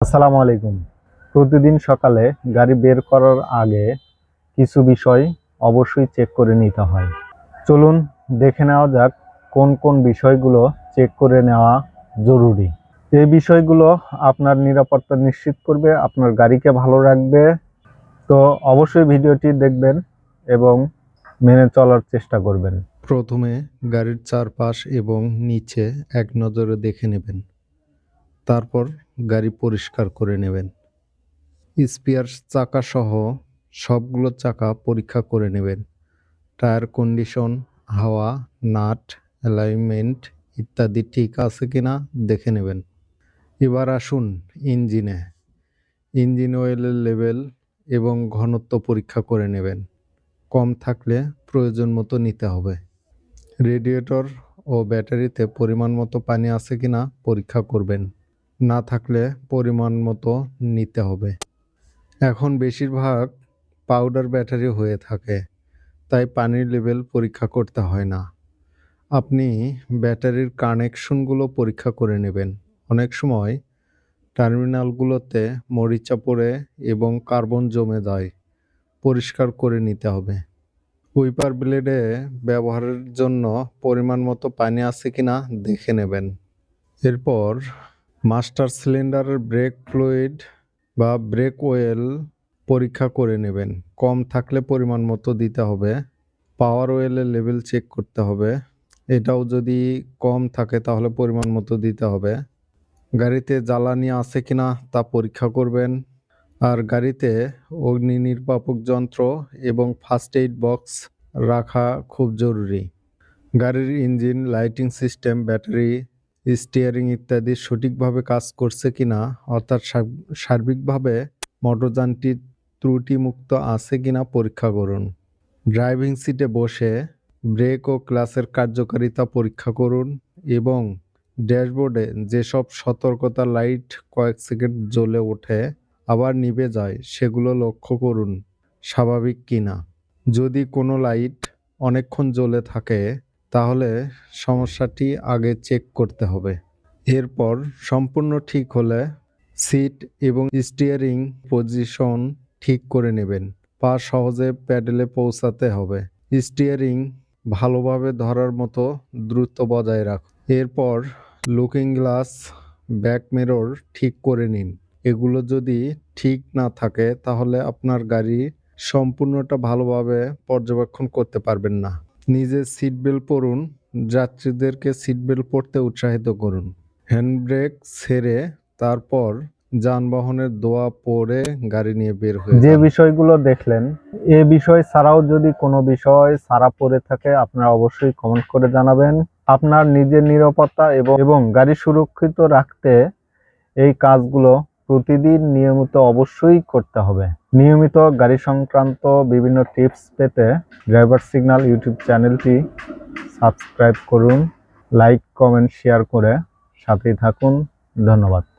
আসসালামু আলাইকুম। প্রতিদিন সকালে গাড়ি বের করার আগে কিছু বিষয় অবশ্যই চেক করে নিতে হয়। চলুন দেখে নেওয়া যাক কোন কোন বিষয়গুলো চেক করে নেওয়া জরুরি। এই বিষয়গুলো আপনার নিরাপত্তা নিশ্চিত করবে, আপনার গাড়িকে ভালো রাখবে। তো অবশ্যই ভিডিওটি দেখবেন এবং মেনে চলার চেষ্টা করবেন। প্রথমে গাড়ির চারপাশ এবং নিচে এক নজরে দেখে নেবেন। তারপর গাড়ি পরিষ্কার করে নেবেন। স্পেয়ার চাকা সহ সবগুলো চাকা পরীক্ষা করে নেবেন। টায়ার কন্ডিশন, হাওয়া, নাট, অ্যালাইনমেন্ট ইত্যাদি ঠিক আছে কিনা দেখে নেবেন। এবার আসুন ইঞ্জিন অয়েলের লেভেল এবং ঘনত্ব পরীক্ষা করে নেবেন। কম থাকলে প্রয়োজন মতো নিতে হবে। রেডিয়েটর ও ব্যাটারিতে পরিমাণ মতো পানি আছে কিনা পরীক্ষা করবেন। না থাকলে পরিমাণ মতো নিতে হবে। এখন বেশিরভাগ পাউডার ব্যাটারি হয়ে থাকে, তাই পানির লেভেল পরীক্ষা করতে হয় না। আপনি ব্যাটারির কানেকশনগুলো পরীক্ষা করে নেবেন। অনেক সময় টার্মিনালগুলোতে মরিচা পড়ে এবং কার্বন জমে যায়, পরিষ্কার করে নিতে হবে। উইপার ব্লেডে ব্যবহারের জন্য পরিমাণ মতো পানি আছে কিনা দেখে নেবেন। এরপর মাস্টার সিলিন্ডারের ব্রেক ফ্লুইড বা ব্রেক অয়েল পরীক্ষা করে নেবেন। কম থাকলে পরিমাণ মতো দিতে হবে। পাওয়ার অয়েলের লেভেল চেক করতে হবে। এটাও যদি কম থাকে তাহলে পরিমাণ মতো দিতে হবে। গাড়িতে জ্বালানি আছে কিনা তা পরীক্ষা করবেন। আর গাড়িতে অগ্নি নির্বাপক যন্ত্র এবং ফার্স্ট এইড বক্স রাখা খুব জরুরি। গাড়ির engine, lighting system, battery, steering ইত্যাদি সঠিকভাবে কাজ করছে কিনা, অর্থাৎ সার্বিকভাবে মোটরযানটি ত্রুটিমুক্ত আছে কিনা পরীক্ষা করুন। ড্রাইভিং সিটে বসে ব্রেক ও ক্লাচের কার্যকারিতা পরীক্ষা করুন এবং ড্যাশবোর্ডে যেসব সতর্কতা লাইট কয়েক সেকেন্ড জ্বলে ওঠে আবার নিভে যায় সেগুলো লক্ষ্য করুন স্বাভাবিক কিনা। যদি কোনো লাইট অনেকক্ষণ জ্বলে থাকে তাহলে সমস্যাটি আগে চেক করতে হবে। এরপর সম্পূর্ণ ঠিক হলে সিট এবং স্টিয়ারিং পজিশন ঠিক করে নেবেন। পা সহজে প্যাডেলে পৌঁছাতে হবে। স্টিয়ারিং ভালোভাবে ধরার মতো দ্রুত বজায় রাখুন। এরপর লুকিং গ্লাস, ব্যাক মিরর ঠিক করে নিন। এগুলো যদি ঠিক না থাকে তাহলে আপনার গাড়ি সম্পূর্ণটা ভালোভাবে পর্যবেক্ষণ করতে পারবেন না। নিজে সিট বেল্ট পরুন, যাত্রীদেরকে সিট বেল্ট পরতে উৎসাহিত করুন। হ্যান্ড ব্রেক ছেড়ে তারপর যানবাহনের দোয়া পরে গাড়ি নিয়ে বের হয়ে যে যান। বিষয়গুলো দেখলেন, এ বিষয় ছাড়াও যদি কোনো বিষয় ছাড়া পড়ে থাকে আপনারা অবশ্যই কমেন্ট করে জানাবেন। আপনার নিজের নিরাপত্তা এবং গাড়ি সুরক্ষিত রাখতে এই কাজগুলো প্রতিদিন নিয়মিত অবশ্যই করতে হবে। নিয়মিত গাড়ি সংক্রান্ত বিভিন্ন টিপস পেতে ড্রাইভার সিগন্যাল ইউটিউব চ্যানেলটি সাবস্ক্রাইব করুন, লাইক, কমেন্ট, শেয়ার করে সাথেই থাকুন। ধন্যবাদ।